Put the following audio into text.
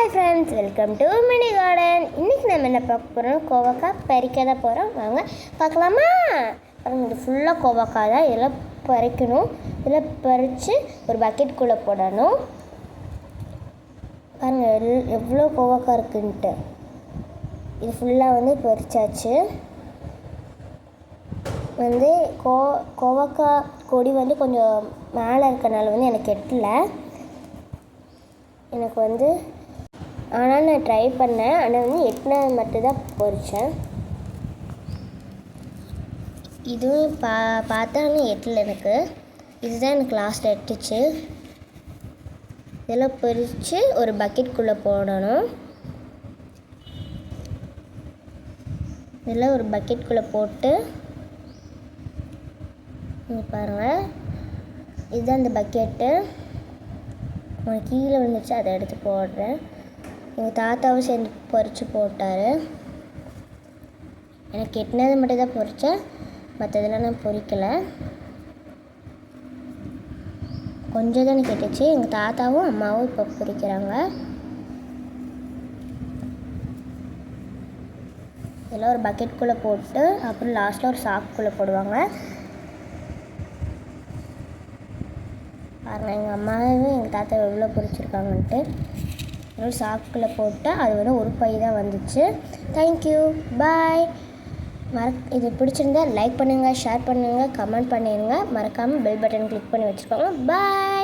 Hi friends, welcome to mini garden. இன்றைக்கி நம்ம என்ன பார்க்க போகிறோம்? கோவக்காய் பறிக்க தான் போகிறோம். வாங்க பார்க்கலாமா? இது ஃபுல்லாக கோவக்காய் தான். இதெல்லாம் பறிக்கணும். இதெல்லாம் பறித்து ஒரு பக்கெட்டுக்குள்ளே போடணும். பாருங்கள் எவ்வளோ கோவக்காய் இருக்குன்ட்டு. இது ஃபுல்லாக பறிச்சாச்சு. கோவக்காய் கொடி கொஞ்சம் மேலே இருக்கனால எனக்கு எட்டலை. எனக்கு ஆனால் நான் ட்ரை பண்ணேன். ஆனால் எட்டினது மட்டும்தான் பொறித்தேன். இதுவும் பார்த்தா எட்டலை எனக்கு. இதுதான் எனக்கு லாஸ்ட்டில் எட்டுச்சு. இதெல்லாம் பொறித்து ஒரு பக்கெட்டுக்குள்ளே போடணும். இதெல்லாம் ஒரு பக்கெட்டுக்குள்ளே போட்டு பாருங்கள், இதுதான் அந்த பக்கெட்டு. கீழே வந்துச்சு, அதை எடுத்து போடுறேன். எங்கள் தாத்தாவும் சேர்ந்து பொறிச்சு போட்டார். எனக்கு எட்டினது மட்டும் தான் பொறித்தேன், மற்றதெல்லாம் நான் பொறிக்கலை. கொஞ்சம் தான் எனக்கு எட்டுச்சு. எங்கள் தாத்தாவும் அம்மாவும் இப்போ பொறிக்கிறாங்க. இதெல்லாம் ஒரு பக்கெட்டுக்குள்ளே போட்டு அப்புறம் லாஸ்ட்டில் ஒரு சாக்குக்குள்ளே போடுவாங்க. பாருங்கள், எங்கள் அம்மாவும் எங்கள் தாத்தா எவ்வளோ பொறிச்சிருக்காங்கன்ட்டு. ஒரு சாக்குக்குள்ளே போட்டால் அது ஒரு பை தான் வந்துச்சு. தேங்க்யூ, பாய். இது பிடிச்சிருந்தா லைக் பண்ணுங்கள், ஷேர் பண்ணுங்கள், கமெண்ட் பண்ணிடுங்க. மறக்காமல் பெல் பட்டன் கிளிக் பண்ணி வச்சுக்கோங்க. பாய்.